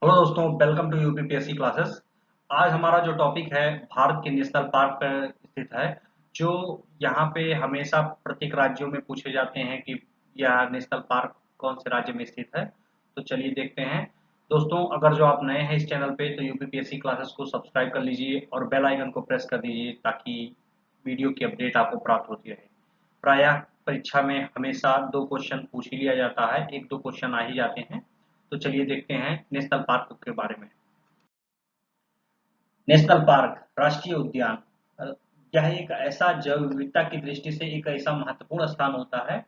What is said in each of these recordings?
Hello दोस्तों, welcome to UPPSC classes. आज हमारा जो टॉपिक है भारत के नेशनल पार्क पर स्थित है, जो यहाँ पे हमेशा प्रत्येक राज्यों में पूछे जाते हैं कि यह नेशनल पार्क कौन से राज्य में स्थित है। तो चलिए देखते हैं। दोस्तों, अगर जो आप नए हैं इस चैनल पे तो यूपीपीएससी क्लासेस को सब्सक्राइब कर लीजिए और बेल आइकन को प्रेस कर दीजिए ताकि वीडियो की अपडेट आपको प्राप्त होती रहे। प्रायः परीक्षा में हमेशा दो क्वेश्चन पूछ ही लिया जाता है, एक दो क्वेश्चन आ ही जाते हैं। तो चलिए देखते हैं नेशनल पार्क के बारे में। नेशनल पार्क राष्ट्रीय उद्यान यह एक ऐसा जैव विविधता की दृष्टि से एक ऐसा महत्वपूर्ण स्थान होता है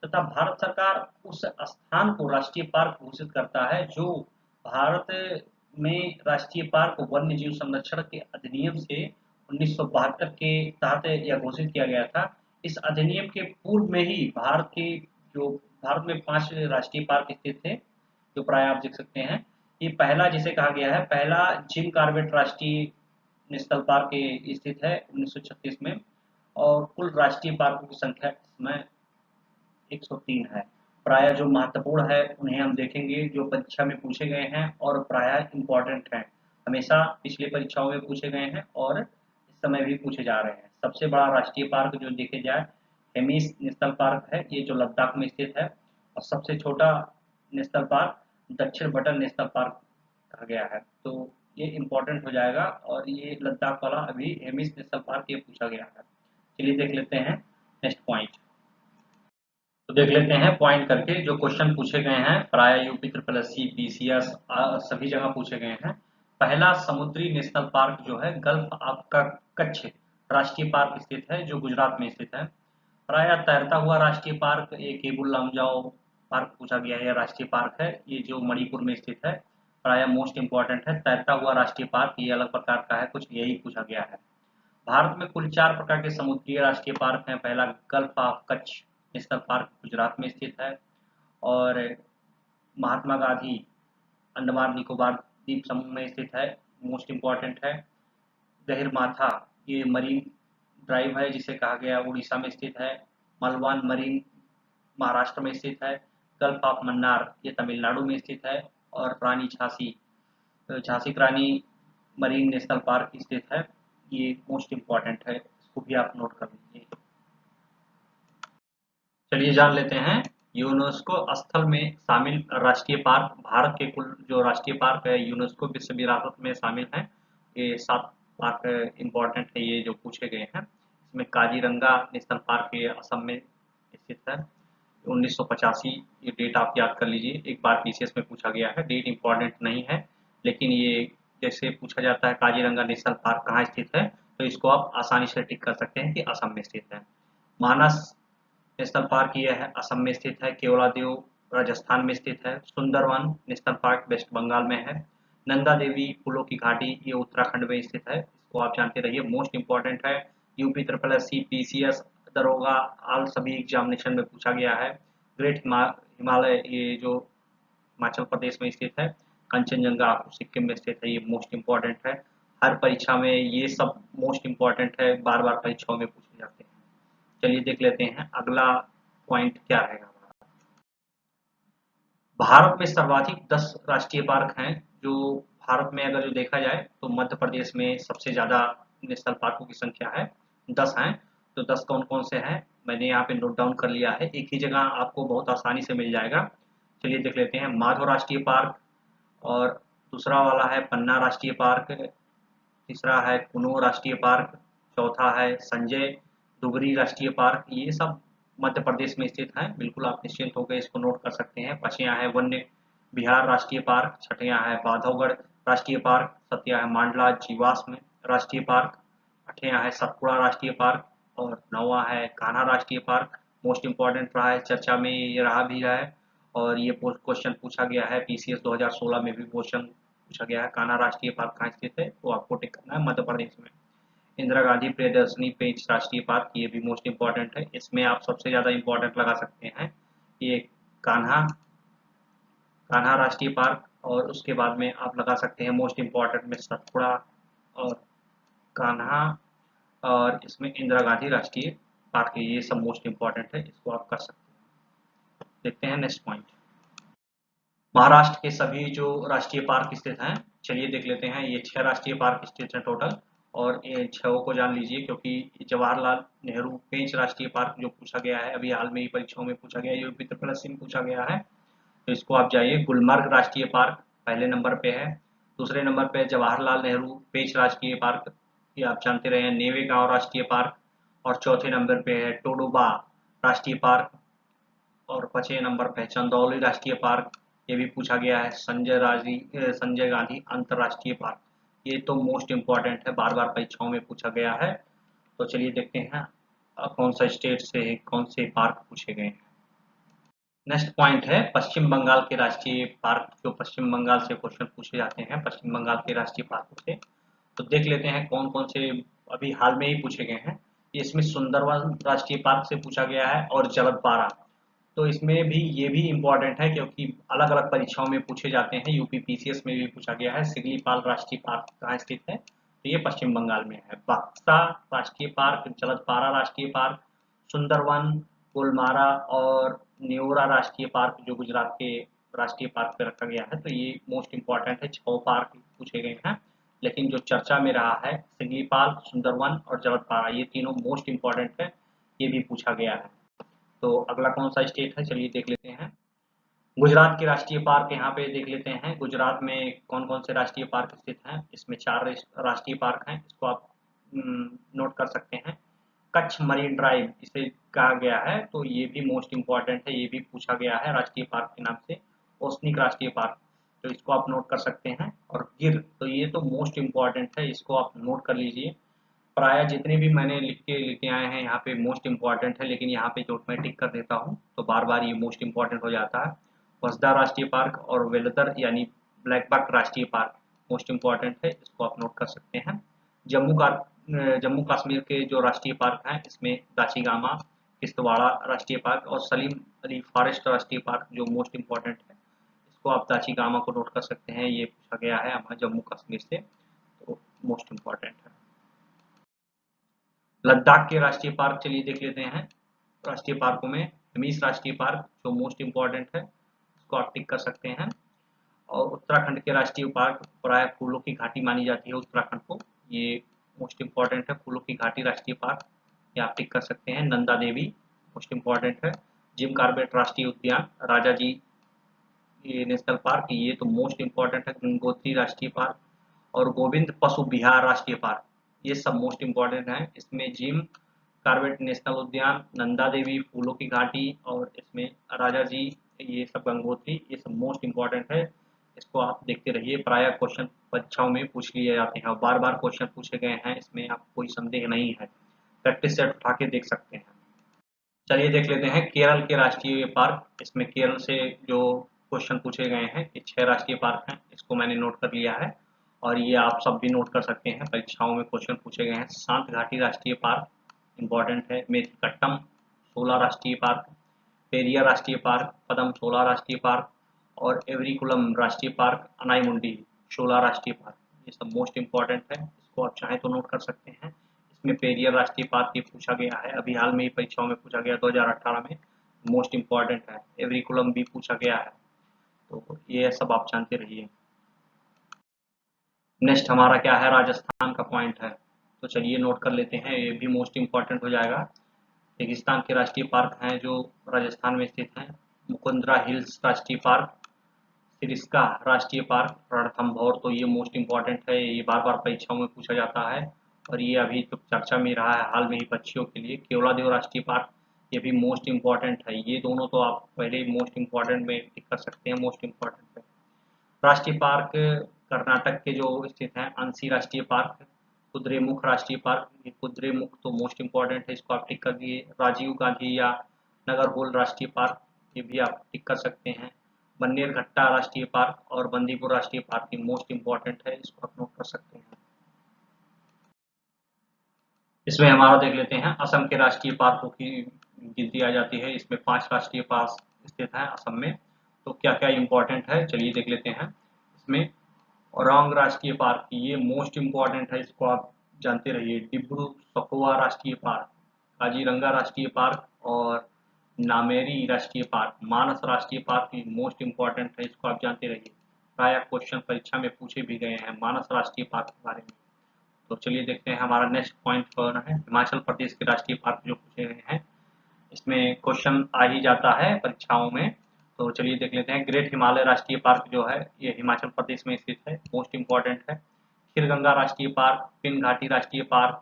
तथा भारत सरकार उस स्थान को राष्ट्रीय पार्क घोषित करता है, जो भारत में राष्ट्रीय पार्क वन्य जीव संरक्षण के अधिनियम से 1972 के तहत यह घोषित किया गया था। इस अधिनियम के पूर्व में ही भारत में 5 राष्ट्रीय पार्क स्थित थे, जो प्राय आप देख सकते हैं। ये पहला जिसे कहा गया है, पहला जिम कॉर्बेट राष्ट्रीय नेशनल पार्क स्थित है 1936 में। और कुल राष्ट्रीय पार्कों की संख्या इसमें 103 है। प्राय जो महत्वपूर्ण है उन्हें हम देखेंगे, जो परीक्षा में पूछे गए हैं और प्राय इम्पोर्टेंट हैं। हमेशा पिछली परीक्षाओं में पूछे गए हैं और इस समय भी पूछे जा रहे हैं। सबसे बड़ा राष्ट्रीय पार्क जो देखे जाए, हेमिस नेशनल पार्क है, ये जो लद्दाख में स्थित है। और सबसे छोटा नेशनल पार्क दक्षिण बटन नेशनल पार्क कहा गया है। तो ये इम्पोर्टेंट हो जाएगा, और ये लद्दाख वाला अभी हेमिस नेशनल पार्क ये पूछा गया है। चलिए देख लेते हैं नेक्स्ट पॉइंट। तो देख लेते हैं पॉइंट करके जो क्वेश्चन पूछे गए हैं, प्राय UP triple S C PCS सभी जगह पूछे गए हैं। पहला समुद्री नेशनल पार्क जो है गल्फ ऑफ कच्छ राष्ट्रीय पार्क स्थित है, जो गुजरात में स्थित है। प्राय तैरता हुआ राष्ट्रीय पार्क ये केबुल लामजाओ पार्क पूछा गया है, यह राष्ट्रीय पार्क है, ये जो मणिपुर में स्थित है। प्राय मोस्ट इंपॉर्टेंट है तैरता हुआ राष्ट्रीय पार्क, ये अलग प्रकार का है, कुछ यही पूछा गया है। भारत में कुल 4 प्रकार के समुद्रीय राष्ट्रीय पार्क हैं। पहला gulf of Kutch national park Gujarat में स्थित है। और महात्मा गांधी अंडमान निकोबार द्वीप समूह में स्थित है, मोस्ट इम्पॉर्टेंट है। गहिरमाथा ये मरीन ड्राइव है जिसे कहा गया, उड़ीसा में स्थित है। मलवान मरीन महाराष्ट्र में स्थित है। गल्फ ऑफ मन्नार ये तमिलनाडु में स्थित है। और रानी झांसी झांसी की रानी मरीन नेशनल पार्क स्थित है, ये मोस्ट इम्पॉर्टेंट है, इसको भी आप नोट कर लीजिए। चलिए जान लेते हैं यूनेस्को स्थल में शामिल राष्ट्रीय पार्क। भारत के कुल जो राष्ट्रीय पार्क है यूनेस्को विश्व विरासत में शामिल हैं, ये 7 पार्क इम्पोर्टेंट है, ये जो पूछे गए हैं। इसमें काजीरंगा नेशनल पार्क ये असम में स्थित है, 1985। ये डेट आप याद कर लीजिए, एक बार पीसीएस में पूछा गया है, डेट इम्पोर्टेंट नहीं है, लेकिन ये जैसे पूछा जाता है काजीरंगा नेशनल पार्क कहाँ स्थित है, तो इसको आप आसानी से टिक कर सकते हैं कि असम में स्थित है। मानस नेशनल पार्क ये है, असम में स्थित है। केवलादेव राजस्थान में स्थित है। Sundarban national park West Bengal में है। नंदा देवी फूलों की घाटी ये उत्तराखंड में स्थित है, इसको आप जानते रहिए, मोस्ट इंपॉर्टेंट है। UP triple S C PCS दरोगा आल सभी एग्जामिनेशन में पूछा गया है। ग्रेट हिमालय ये जो हिमाचल प्रदेश में स्थित है। कंचनजंगा सिक्किम में स्थित है, ये मोस्ट इंपॉर्टेंट है। हर परीक्षा में ये सब मोस्ट इंपॉर्टेंट है, बार बार परीक्षाओं में पूछे जाते हैं। चलिए देख लेते हैं अगला पॉइंट क्या रहेगा। भारत में सर्वाधिक 10 राष्ट्रीय पार्क हैं। जो भारत में अगर जो देखा जाए तो मध्य प्रदेश में सबसे ज्यादा नेशनल पार्कों की संख्या है, 10 हैं। तो 10 कौन कौन से हैं मैंने यहाँ पे नोट डाउन कर लिया है, एक ही जगह आपको बहुत आसानी से मिल जाएगा। चलिए देख लेते हैं। माधव राष्ट्रीय पार्क, और दूसरा वाला है पन्ना राष्ट्रीय पार्क, तीसरा है कुनो राष्ट्रीय पार्क, चौथा है संजय डुगरी राष्ट्रीय पार्क। ये सब मध्य प्रदेश में स्थित है, बिल्कुल आप निश्चिंत होकर इसको नोट कर सकते हैं। पांचवा है वन्य बिहार राष्ट्रीय पार्क, छठिया है बांधवगढ़ राष्ट्रीय पार्क, सतिया है मांडला जीवाश्म राष्ट्रीय पार्क, आठवां है सतपुड़ा राष्ट्रीय पार्क, और नौवां है कान्हा राष्ट्रीय पार्क। मोस्ट इंपॉर्टेंट रहा है, चर्चा में ये रहा भी है, और ये क्वेश्चन पूछा गया है पीसीएस 2016 में भी क्वेश्चन पूछा गया है। कान्हा राष्ट्रीय पार्क कहाँ स्थित है, तो आपको टिक करना है मध्य प्रदेश में। इंदिरा गांधी प्रियदर्शनी पेंच राष्ट्रीय पार्क, ये भी मोस्ट इंपॉर्टेंट है, इसमें आप सबसे ज्यादा इंपॉर्टेंट लगा सकते हैं ये कान्हा कान्हा राष्ट्रीय पार्क, और उसके बाद में आप लगा सकते हैं मोस्ट इंपॉर्टेंट में सतपुड़ा और कान्हा, और इसमें इंदिरा गांधी राष्ट्रीय पार्क है, ये सब मोस्ट इंपॉर्टेंट है, इसको आप कर सकते हैं। देखते हैं नेक्स्ट पॉइंट। महाराष्ट्र के सभी जो राष्ट्रीय पार्क स्थित हैं, चलिए देख लेते हैं। ये 6 राष्ट्रीय पार्क स्थित हैं टोटल, और ये 6 को जान लीजिए, क्योंकि जवाहरलाल नेहरू पेंच राष्ट्रीय पार्क जो पूछा गया है, अभी हाल में ही परीक्षाओं में पूछा गया है, यूपी ट्रिपल में पूछा गया है, तो इसको आप जाइए। गुलमर्ग राष्ट्रीय पार्क पहले नंबर पे है। दूसरे नंबर पे जवाहरलाल नेहरू पेंच राष्ट्रीय पार्क, ये आप जानते रहे हैं। नेवेगांव राष्ट्रीय पार्क, और चौथे नंबर पे है टोडोबा राष्ट्रीय पार्क, और 5वें नंबर पे चंदौली राष्ट्रीय पार्क, ये भी पूछा गया है। संजय गांधी अंतरराष्ट्रीय पार्क, ये तो मोस्ट इम्पोर्टेंट है, बार बार परीक्षाओं में पूछा गया है। तो चलिए देखते हैं कौन सा स्टेट से कौन से पार्क पूछे गए हैं। नेक्स्ट पॉइंट है पश्चिम बंगाल के राष्ट्रीय पार्क, जो पश्चिम बंगाल से क्वेश्चन पूछे जाते हैं पश्चिम बंगाल के राष्ट्रीय पार्कों से। तो देख लेते हैं कौन कौन से अभी हाल में ही पूछे गए हैं। इसमें सुंदरवन राष्ट्रीय पार्क से पूछा गया है, और जलदपारा। तो इसमें भी ये भी इम्पोर्टेंट है, क्योंकि अलग अलग परीक्षाओं में पूछे जाते हैं। यूपी पीसीएस में भी पूछा गया है। सिगलीपाल राष्ट्रीय पार्क कहाँ स्थित है, तो ये पश्चिम बंगाल में है। बक्सा राष्ट्रीय पार्क, जलदपारा राष्ट्रीय पार्क, सुंदरवन, गोलमारा और न्योरा राष्ट्रीय पार्क जो गुजरात के राष्ट्रीय पार्क पे रखा गया है। तो ये मोस्ट इम्पोर्टेंट है, 6 पार्क पूछे गए हैं। लेकिन जो चर्चा में रहा है सिगलीपाल, सुंदरवन और जलदपारा, ये तीनों मोस्ट इम्पोर्टेंट है, ये भी पूछा गया है। तो अगला कौन सा स्टेट है, चलिए देख लेते हैं। गुजरात के राष्ट्रीय पार्क यहाँ पे देख लेते हैं। गुजरात में कौन कौन से राष्ट्रीय पार्क स्थित हैं। इसमें 4 राष्ट्रीय पार्क हैं, इसको आप नोट कर सकते हैं। कच्छ मरीन ड्राइव इसे कहा गया है, तो ये भी मोस्ट इम्पोर्टेंट है, ये भी पूछा गया है राष्ट्रीय पार्क के नाम से। ओसनिक राष्ट्रीय पार्क, तो इसको आप नोट कर सकते हैं। और गिर, तो ये तो मोस्ट इम्पोर्टेंट है, इसको आप नोट कर लीजिए। प्राय जितने भी मैंने लिख के लेके आए हैं यहाँ पे मोस्ट इम्पोर्टेंट है, लेकिन यहाँ पे जो मैं टिक कर देता हूँ तो बार बार ये मोस्ट इम्पोर्टेंट हो जाता है। वसदा राष्ट्रीय पार्क और वेलदर यानी ब्लैक बक राष्ट्रीय पार्क मोस्ट इम्पोर्टेंट है, इसको आप नोट कर सकते हैं। जम्मू कश्मीर के जो राष्ट्रीय पार्क हैं, इसमें दाचिगामा, किश्तवाड़ा राष्ट्रीय पार्क और सलीम अली फॉरेस्ट राष्ट्रीय पार्क जो मोस्ट इम्पोर्टेंट है, इसको आप दाचिगामा को नोट कर सकते हैं। ये पूछा गया है हमारे जम्मू कश्मीर से, तो मोस्ट इम्पोर्टेंट है। लद्दाख के राष्ट्रीय पार्क चलिए देख लेते हैं। राष्ट्रीय पार्कों में हिमीस राष्ट्रीय पार्क जो मोस्ट इम्पोर्टेंट है, इसको आप टिक कर सकते हैं। और उत्तराखंड के राष्ट्रीय पार्क प्राय फूलों की घाटी मानी जाती है उत्तराखंड को, ये मोस्ट इम्पोर्टेंट है। फूलों की घाटी राष्ट्रीय पार्क, ये आप टिक कर सकते हैं। नंदा देवी मोस्ट इम्पोर्टेंट है। जिम कार्बेट राष्ट्रीय उद्यान, राजा जी ये नेशनल पार्क, ये तो मोस्ट इम्पोर्टेंट है। गंगोत्री राष्ट्रीय पार्क और गोविंद पशु विहार राष्ट्रीय पार्क, ये सब मोस्ट इम्पोर्टेंट है। इसमें जिम कार्बेट नेशनल उद्यान, नंदा देवी फूलों की घाटी, और इसमें राजा जी ये सब गंगोत्री, ये सब मोस्ट इम्पोर्टेंट है। इसको आप देखते रहिए, प्राय क्वेश्चन परीक्षाओं में पूछ लिए जाते हैं और बार बार क्वेश्चन पूछे गए हैं, इसमें आप कोई संदेह नहीं है। प्रैक्टिस सेट उठा के देख सकते हैं। चलिए देख लेते हैं केरल के राष्ट्रीय पार्क। इसमें केरल से जो क्वेश्चन पूछे गए हैं, ये 6 राष्ट्रीय पार्क हैं, इसको मैंने नोट कर लिया है, और ये आप सब भी नोट कर सकते हैं, परीक्षाओं में क्वेश्चन पूछे गए हैं। शांत घाटी राष्ट्रीय पार्क इम्पोर्टेंट है। मेथिकट्टम 16 राष्ट्रीय पार्क, पेरिया राष्ट्रीय पार्क, पदम 16 राष्ट्रीय पार्क, और एवरीकुलम राष्ट्रीय पार्क, अनाईमुंडी 16 राष्ट्रीय पार्क, ये सब मोस्ट इम्पोर्टेंट है, इसको आप चाहें तो नोट कर सकते हैं। इसमें पेरियर राष्ट्रीय पार्क ये पूछा गया है, अभी हाल में ही परीक्षाओं में पूछा गया 2018 में, मोस्ट इम्पोर्टेंट है। एवरीकुलम भी पूछा गया है, तो ये सब आप जानते रहिए। नेक्स्ट हमारा क्या है, राजस्थान का पॉइंट है, तो चलिए नोट कर लेते हैं, ये भी मोस्ट इम्पोर्टेंट हो जाएगा। रेगिस्तान के राष्ट्रीय पार्क हैं जो राजस्थान में स्थित हैं। मुकुंदरा हिल्स राष्ट्रीय पार्क, सिरिस्का राष्ट्रीय पार्क, रणथंभौर, तो ये मोस्ट इम्पोर्टेंट है, ये बार बार परीक्षाओं में पूछा जाता है, और ये अभी तो चर्चा में रहा है हाल में ही बच्चियों के लिए। केवलादेव राष्ट्रीय पार्क, ये भी मोस्ट इम्पोर्टेंट है, ये दोनों तो आप पहले मोस्ट इम्पोर्टेंट में टिक कर सकते हैं, मोस्ट इम्पोर्टेंट है। राष्ट्रीय पार्क कर्नाटक के जो स्थित हैं, अंसी राष्ट्रीय पार्क, कुद्रेमुख राष्ट्रीय पार्क, ये कुद्रेमुख तो मोस्ट इम्पोर्टेंट है, इसको आप टिक कर दिए। राजीव गांधी या नगरहोल राष्ट्रीय पार्क, ये भी आप टिक कर सकते हैं। बन्नेरघट्टा राष्ट्रीय पार्क और बंदीपुर राष्ट्रीय पार्क, ये मोस्ट इम्पोर्टेंट है, इसको आप नोट कर सकते हैं। इसमें हमारा देख लेते हैं असम के राष्ट्रीय पार्कों की गिनती आ जाती है। इसमें 5 राष्ट्रीय पार्क स्थित हैं असम में, तो क्या क्या इम्पोर्टेंट है चलिए देख लेते हैं। इसमें औरंग राष्ट्रीय पार्क, ये मोस्ट इम्पोर्टेंट है, इसको आप जानते रहिए। डिब्रू सखोवा राष्ट्रीय पार्क, काजीरंगा राष्ट्रीय पार्क और नामेरी राष्ट्रीय पार्क, मानस राष्ट्रीय पार्क मोस्ट इंपॉर्टेंट है, इसको आप जानते रहिए, प्राय क्वेश्चन परीक्षा में पूछे भी गए हैं मानस राष्ट्रीय पार्क के बारे में। तो चलिए देखते हैं हमारा नेक्स्ट पॉइंट कौन है। हिमाचल प्रदेश के राष्ट्रीय पार्क जो पूछे गए हैं, इसमें क्वेश्चन आ ही जाता है परीक्षाओं में। तो चलिए देख लेते हैं। ग्रेट हिमालय राष्ट्रीय पार्क जो है ये हिमाचल प्रदेश में स्थित है, मोस्ट इम्पॉर्टेंट है। खीरगंगा राष्ट्रीय पार्क, पिन घाटी राष्ट्रीय पार्क,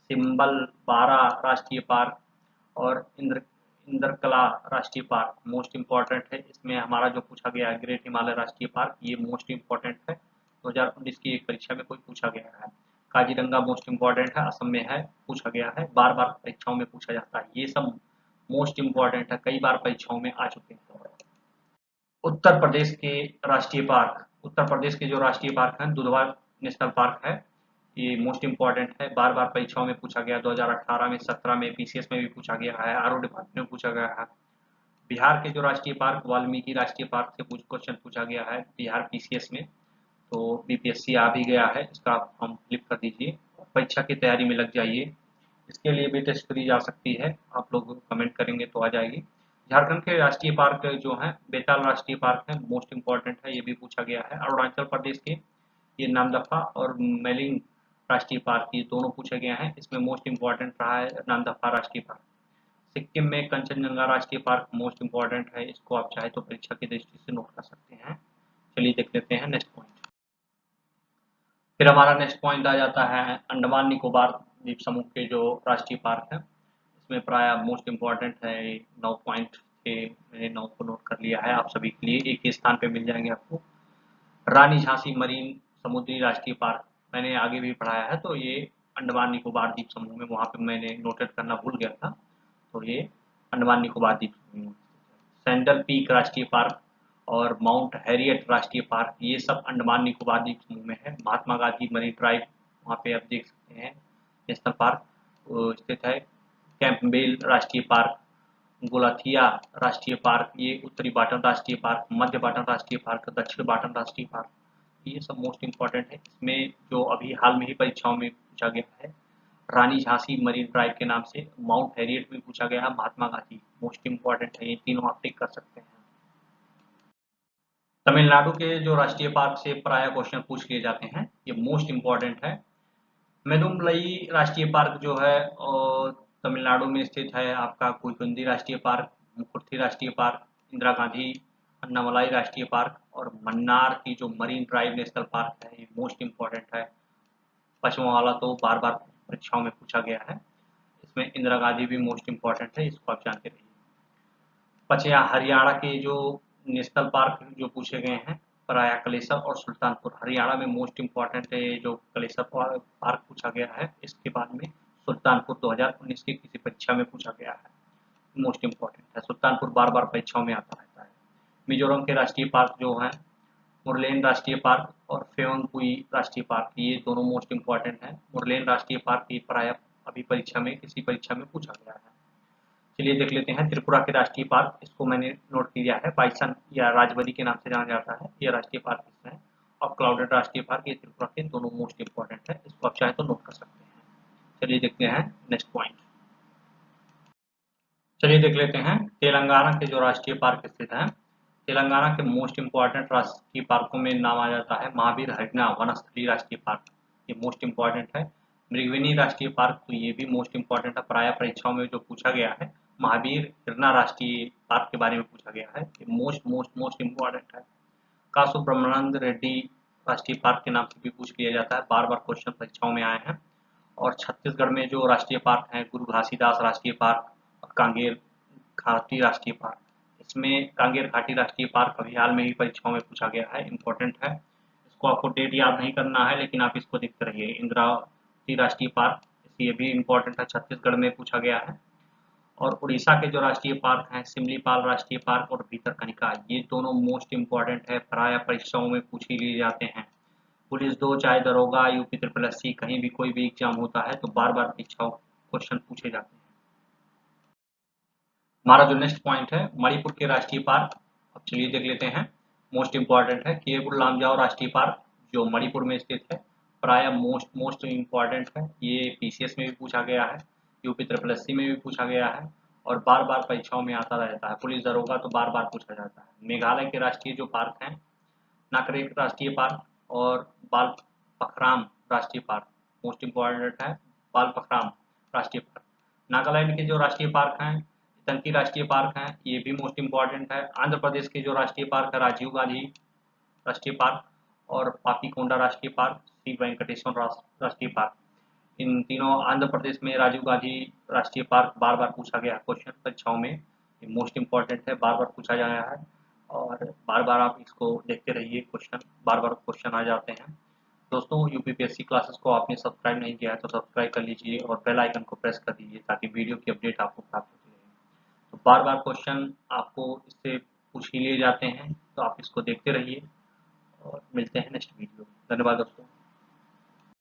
सिम्बल बारा राष्ट्रीय पार्क और इंद्रकला राष्ट्रीय पार्क मोस्ट इम्पॉर्टेंट है। इसमें हमारा जो पूछा गया है ग्रेट हिमालय राष्ट्रीय पार्क, ये मोस्ट इम्पॉर्टेंट है, 2019 की एक परीक्षा में कोई पूछा गया है। काजीरंगा मोस्ट इम्पॉर्टेंट है, असम में है, पूछा गया है, बार बार परीक्षाओं में पूछा जाता है। ये सब मोस्ट इम्पॉर्टेंट है, कई बार परीक्षाओं में आ चुके हैं। उत्तर प्रदेश के राष्ट्रीय पार्क, उत्तर प्रदेश के जो राष्ट्रीय पार्क हैं, दुधवा नेशनल पार्क है, ये मोस्ट इम्पॉर्टेंट है, बार बार परीक्षाओं में पूछा गया, 2018 में, 17 में, पीसीएस में भी पूछा गया है, आरओ डिपार्टमेंट में पूछा गया है। बिहार के जो राष्ट्रीय पार्क, वाल्मीकि राष्ट्रीय पार्क से कुछ क्वेश्चन पूछा गया है बिहार पीसीएस में, तो बीपीएससी आ भी गया है, इसका फॉर्म फिलिप कर दीजिए, परीक्षा की तैयारी में लग जाइए। इसके लिए भी टेस्ट करी जा सकती है, आप लोग कमेंट करेंगे तो आ जाएगी। झारखंड के राष्ट्रीय पार्क जो है बेताल राष्ट्रीय पार्क है, मोस्ट इम्पॉर्टेंट है, ये भी पूछा गया है। अरुणाचल प्रदेश के ये नामदफा और मेलिंग राष्ट्रीय पार्क, ये दोनों पूछे गए हैं, इसमें मोस्ट इम्पॉर्टेंट रहा है नामदफा राष्ट्रीय पार्क। सिक्किम में कंचनजंगा राष्ट्रीय पार्क मोस्ट इम्पॉर्टेंट है, इसको आप चाहे तो परीक्षा की दृष्टि से नोट कर सकते हैं। चलिए देख लेते हैं नेक्स्ट पॉइंट। फिर हमारा नेक्स्ट पॉइंट आ जाता है अंडमान निकोबार द्वीप समूह के जो राष्ट्रीय पार्क है, इसमें प्राय मोस्ट इम्पॉर्टेंट है, 9 पॉइंट के मैंने 9 को नोट कर लिया है, आप सभी के लिए एक ही स्थान पे मिल जाएंगे आपको। रानी झांसी मरीन समुद्री राष्ट्रीय पार्क मैंने आगे भी पढ़ाया है, तो ये अंडमान निकोबार द्वीप समूह में, वहाँ पे मैंने नोटेड करना भूल गया था, तो ये अंडमान निकोबार द्वीप समूह में। सैंडल पीक राष्ट्रीय पार्क और माउंट हैरियट राष्ट्रीय पार्क, ये सब अंडमान निकोबार द्वीप समूह में है। महात्मा गांधी मरीन ड्राइव, वहाँ पे आप देख सकते हैं नेशनल पार्क स्थित है। कैंपबेल राष्ट्रीय पार्क, गोलाथिया राष्ट्रीय पार्क, ये उत्तरी बाटन राष्ट्रीय पार्क, मध्य बाटन राष्ट्रीय पार्क, दक्षिण बाटन राष्ट्रीय पार्क, ये सब मोस्ट इम्पॉर्टेंट है। इसमें जो अभी हाल में ही परीक्षाओं में पूछा गया है, रानी झांसी मरीन ड्राइव के नाम से, माउंट हैरियट में पूछा गया है, महात्मा गांधी मोस्ट इम्पॉर्टेंट है, ये तीनों आप टिक कर सकते हैं। तमिलनाडु के जो राष्ट्रीय पार्क से प्राय क्वेश्चन पूछ लिए जाते हैं, ये मोस्ट इम्पॉर्टेंट है। मेदुमलई राष्ट्रीय पार्क जो है और तमिलनाडु में स्थित है, आपका कुलकुंदी राष्ट्रीय पार्क, मुकुर्थी राष्ट्रीय पार्क, इंदिरा गांधी अन्नामलाई राष्ट्रीय पार्क और मन्नार की जो मरीन ड्राइव नेशनल पार्क है, ये मोस्ट इम्पॉर्टेंट है। पश्चिम वाला तो बार बार परीक्षाओं में पूछा गया है, इसमें इंदिरा गांधी भी मोस्ट इम्पॉर्टेंट है, इसको आप जानते रहिए। पछया हरियाणा के जो नेशनल पार्क जो पूछे गए हैं, पराया कलेसर और सुल्तानपुर, हरियाणा में मोस्ट इम्पॉर्टेंट है जो कलेसर पार्क पूछा गया है, इसके बाद में सुल्तानपुर 2019 की किसी परीक्षा में पूछा गया है, मोस्ट इम्पॉर्टेंट है, सुल्तानपुर बार बार परीक्षाओं में आता रहता है। मिजोरम के राष्ट्रीय पार्क जो है मुरलेन राष्ट्रीय पार्क और फेवंगपुई राष्ट्रीय पार्क, ये दोनों मोस्ट इम्पॉर्टेंट है। मुरलेन राष्ट्रीय पार्क ये प्राय अभी परीक्षा में किसी परीक्षा में पूछा गया है। चलिए देख लेते हैं त्रिपुरा के राष्ट्रीय पार्क, इसको मैंने नोट किया है, बाइसन या राजबरी के नाम से जाना जाता है, ये राष्ट्रीय पार्क इसमें है। और क्लाउडेड राष्ट्रीय पार्क, ये त्रिपुरा के दोनों मोस्ट इम्पॉर्टेंट है, इसको आप चाहे तो नोट कर सकते हैं। चलिए देखते हैं नेक्स्ट पॉइंट। चलिए देख लेते हैं तेलंगाना के जो राष्ट्रीय पार्क स्थित है, तेलंगाना के मोस्ट इम्पॉर्टेंट राष्ट्रीय पार्कों में नाम आ जाता है महावीर हरिना वनस्थली राष्ट्रीय पार्क, ये मोस्ट इम्पॉर्टेंट है। मृगविनी राष्ट्रीय पार्क, तो ये भी मोस्ट इम्पॉर्टेंट है, प्राय परीक्षाओं में जो पूछा गया है, महावीर हिरना राष्ट्रीय पार्क के बारे में पूछा गया है, ये मोस्ट मोस्ट मोस्ट इम्पॉर्टेंट है। कासु ब्रह्मानंद रेड्डी राष्ट्रीय पार्क के नाम से भी पूछ लिया जाता है, बार बार क्वेश्चन परीक्षाओं में आए हैं। और छत्तीसगढ़ में जो राष्ट्रीय पार्क है, गुरु घासीदास राष्ट्रीय पार्क और कांगेर घाटी राष्ट्रीय पार्क, इसमें कांगेर घाटी राष्ट्रीय पार्क अभी हाल में ही परीक्षाओं में पूछा गया है, इम्पोर्टेंट है, इसको आपको डेट याद नहीं करना है, लेकिन आप इसको देखते रहिए। इंद्रावती राष्ट्रीय पार्क, ये भी इम्पोर्टेंट है, छत्तीसगढ़ में पूछा गया है। और उड़ीसा के जो राष्ट्रीय पार्क हैं, सिमलीपाल राष्ट्रीय पार्क और भीतरकनिका, ये दोनों मोस्ट इम्पॉर्टेंट है, प्राय परीक्षाओं में पूछ ही लिए जाते हैं। पुलिस 2 चाहे दरोगा यूपी ट्रिपल एससी, कहीं भी कोई भी एग्जाम होता है तो बार बार परीक्षाओं क्वेश्चन पूछे जाते हैं। हमारा जो नेक्स्ट पॉइंट है मणिपुर के राष्ट्रीय पार्क, अब चलिए देख लेते हैं, मोस्ट इम्पॉर्टेंट है। केबुल लामजाओ राष्ट्रीय पार्क जो मणिपुर में स्थित है, प्राय मोस्ट मोस्ट इम्पॉर्टेंट है, ये पीसीएस में भी पूछा गया है, यूपी ट्रिपल एससी में भी पूछा गया है और बार बार परीक्षाओं में आता रहता है। पुलिस दरोगा तो बार बार पूछा जाता है। मेघालय के राष्ट्रीय जो पार्क हैं, नाकरेक राष्ट्रीय पार्क और बाल पखराम राष्ट्रीय पार्क, मोस्ट इम्पोर्टेंट है बाल पखराम राष्ट्रीय पार्क। नागालैंड के जो राष्ट्रीय पार्क हैं, तंकी राष्ट्रीय पार्क हैं, ये भी मोस्ट इम्पोर्टेंट है। आंध्र प्रदेश के जो राष्ट्रीय पार्क है, राजीव गांधी राष्ट्रीय पार्क और पापीकोंडा राष्ट्रीय पार्क, श्री वेंकटेश्वर राष्ट्रीय पार्क। इन तीनों, आंध्र प्रदेश में राजीव गांधी राष्ट्रीय पार्क बार बार पूछा गया है क्वेश्चन परीक्षाओं में, ये मोस्ट इम्पोर्टेंट है, बार बार पूछा गया है और बार बार आप इसको देखते रहिए, क्वेश्चन बार बार क्वेश्चन आ जाते हैं। दोस्तों, यूपीपीएससी क्लासेस को आपने सब्सक्राइब नहीं किया है तो सब्सक्राइब कर लीजिए और बेल आइकन को प्रेस कर दीजिए ताकि वीडियो की अपडेट आपको प्राप्त होती रहे। तो बार बार क्वेश्चन आपको इससे पूछ ही लिए जाते हैं, तो आप इसको देखते रहिए और मिलते हैं नेक्स्ट वीडियो। धन्यवाद दोस्तों।